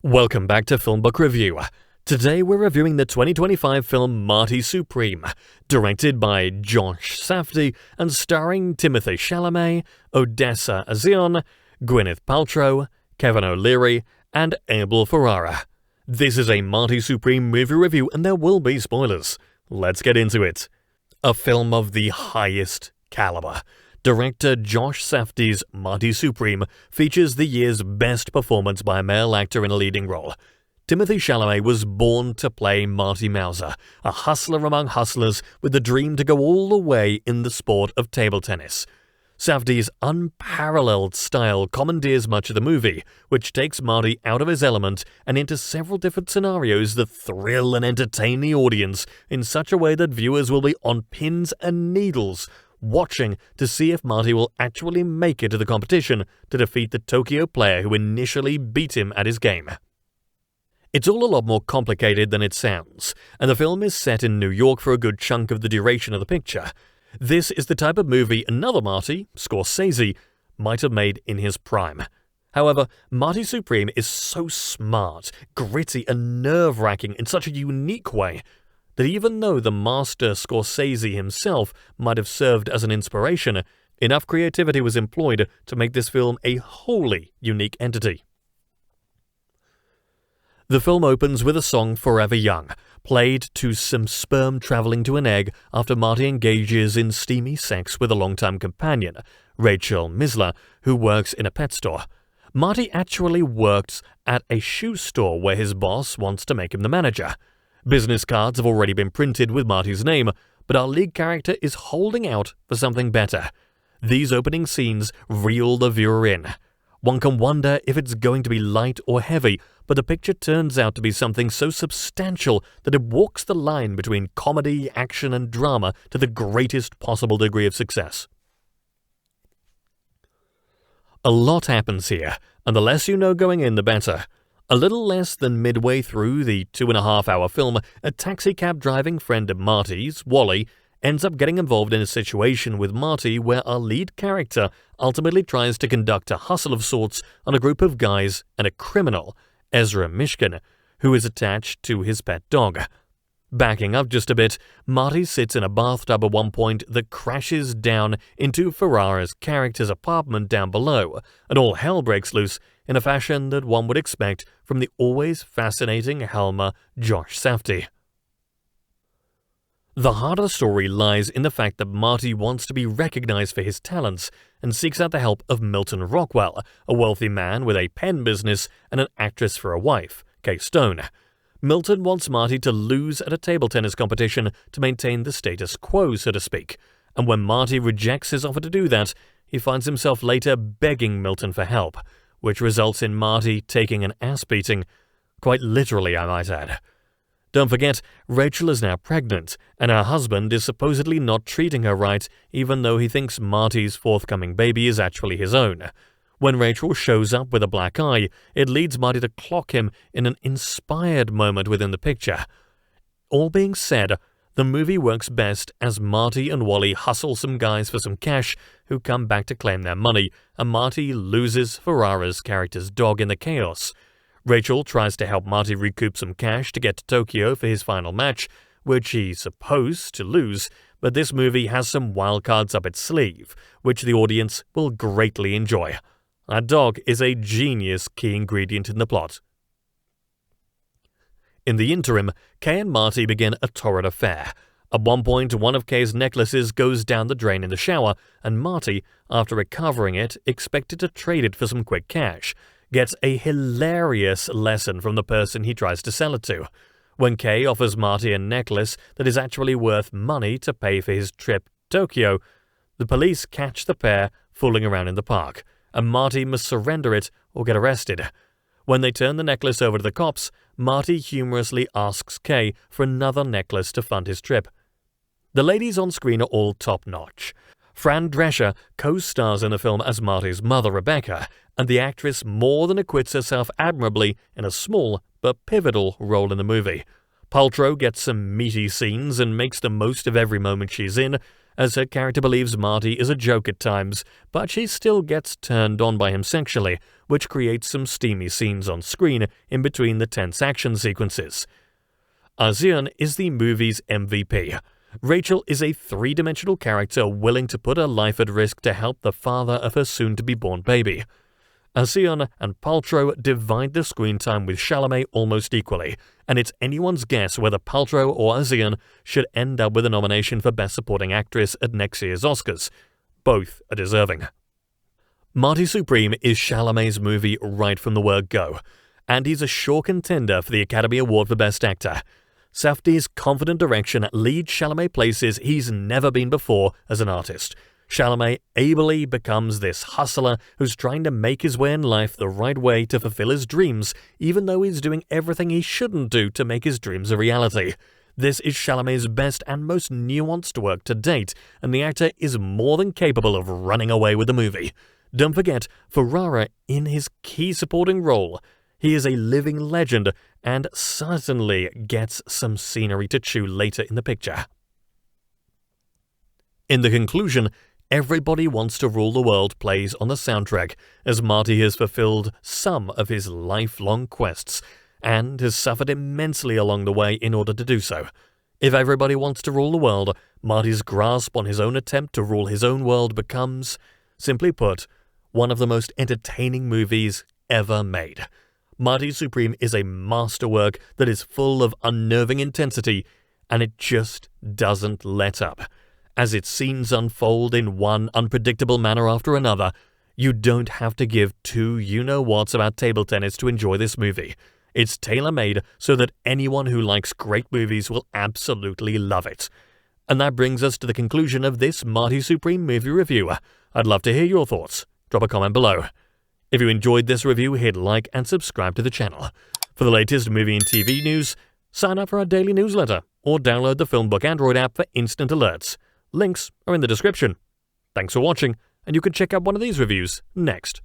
Welcome back to FilmBook Review. Today we're reviewing the 2025 film Marty Supreme, directed by Josh Safdie and starring Timothée Chalamet, Odessa A'zion, Gwyneth Paltrow, Kevin O'Leary, and Abel Ferrara. This is a Marty Supreme movie review and there will be spoilers. Let's get into it. A film of the highest caliber. Director Josh Safdie's Marty Supreme features the year's best performance by a male actor in a leading role. Timothée Chalamet was born to play Marty Mauser, a hustler among hustlers with the dream to go all the way in the sport of table tennis. Safdie's unparalleled style commandeers much of the movie, which takes Marty out of his element and into several different scenarios that thrill and entertain the audience in such a way that viewers will be on pins and needles watching to see if Marty will actually make it to the competition to defeat the Tokyo player who initially beat him at his game. It's all a lot more complicated than it sounds, and the film is set in New York for a good chunk of the duration of the picture. This is the type of movie another Marty, Scorsese, might have made in his prime. However, Marty Supreme is so smart, gritty, and nerve-wracking in such a unique way that even though the master Scorsese himself might have served as an inspiration, enough creativity was employed to make this film a wholly unique entity. The film opens with a song Forever Young, played to some sperm traveling to an egg after Marty engages in steamy sex with a longtime companion, Rachel Misler, who works in a pet store. Marty actually works at a shoe store where his boss wants to make him the manager. Business cards have already been printed with Marty's name, but our lead character is holding out for something better. These opening scenes reel the viewer in. One can wonder if it's going to be light or heavy, but the picture turns out to be something so substantial that it walks the line between comedy, action, and drama to the greatest possible degree of success. A lot happens here, and the less you know going in, the better. A little less than midway through the 2.5-hour film, a taxicab driving friend of Marty's, Wally, ends up getting involved in a situation with Marty where our lead character ultimately tries to conduct a hustle of sorts on a group of guys and a criminal, Ezra Mishkin, who is attached to his pet dog. Backing up just a bit, Marty sits in a bathtub at one point that crashes down into Ferrara's character's apartment down below, and all hell breaks loose in a fashion that one would expect from the always fascinating helmer Josh Safdie. The heart of the story lies in the fact that Marty wants to be recognized for his talents and seeks out the help of Milton Rockwell, a wealthy man with a pen business and an actress for a wife, Kay Stone. Milton wants Marty to lose at a table tennis competition to maintain the status quo, so to speak, and when Marty rejects his offer to do that, he finds himself later begging Milton for help, which results in Marty taking an ass-beating, quite literally, I might add. Don't forget, Rachel is now pregnant, and her husband is supposedly not treating her right, even though he thinks Marty's forthcoming baby is actually his own. When Rachel shows up with a black eye, it leads Marty to clock him in an inspired moment within the picture. All being said, the movie works best as Marty and Wally hustle some guys for some cash who come back to claim their money, and Marty loses Ferrara's character's dog in the chaos. Rachel tries to help Marty recoup some cash to get to Tokyo for his final match, which he's supposed to lose, but this movie has some wild cards up its sleeve, which the audience will greatly enjoy. A dog is a genius key ingredient in the plot. In the interim, Kay and Marty begin a torrid affair. At one point, one of Kay's necklaces goes down the drain in the shower, and Marty, after recovering it, expected to trade it for some quick cash, gets a hilarious lesson from the person he tries to sell it to. When Kay offers Marty a necklace that is actually worth money to pay for his trip to Tokyo, the police catch the pair fooling around in the park, and Marty must surrender it or get arrested. When they turn the necklace over to the cops, Marty humorously asks Kay for another necklace to fund his trip. The ladies on screen are all top-notch. Fran Drescher co-stars in the film as Marty's mother, Rebecca, and the actress more than acquits herself admirably in a small but pivotal role in the movie. Paltrow gets some meaty scenes and makes the most of every moment she's in, as her character believes Marty is a joke at times, but she still gets turned on by him sexually, which creates some steamy scenes on screen in between the tense action sequences. A'zion is the movie's MVP. Rachel is a three-dimensional character willing to put her life at risk to help the father of her soon-to-be-born baby. A'zion and Paltrow divide the screen time with Chalamet almost equally, and it's anyone's guess whether Paltrow or A'zion should end up with a nomination for Best Supporting Actress at next year's Oscars. Both are deserving. Marty Supreme is Chalamet's movie right from the word go, and he's a sure contender for the Academy Award for Best Actor. Safdie's confident direction leads Chalamet places he's never been before as an artist. Chalamet ably becomes this hustler who's trying to make his way in life the right way to fulfill his dreams, even though he's doing everything he shouldn't do to make his dreams a reality. This is Chalamet's best and most nuanced work to date, and the actor is more than capable of running away with the movie. Don't forget Ferrara in his key supporting role. He is a living legend and certainly gets some scenery to chew later in the picture. In the conclusion, Everybody Wants to Rule the World plays on the soundtrack as Marty has fulfilled some of his lifelong quests and has suffered immensely along the way in order to do so. If everybody wants to rule the world, Marty's grasp on his own attempt to rule his own world becomes, simply put, one of the most entertaining movies ever made. Marty Supreme is a masterwork that is full of unnerving intensity, and it just doesn't let up. As its scenes unfold in one unpredictable manner after another, you don't have to give two you-know-whats about table tennis to enjoy this movie. It's tailor-made so that anyone who likes great movies will absolutely love it. And that brings us to the conclusion of this Marty Supreme movie review. I'd love to hear your thoughts. Drop a comment below. If you enjoyed this review, hit like and subscribe to the channel. For the latest movie and TV news, sign up for our daily newsletter or download the FilmBook Android app for instant alerts. Links are in the description. Thanks for watching, and you can check out one of these reviews next.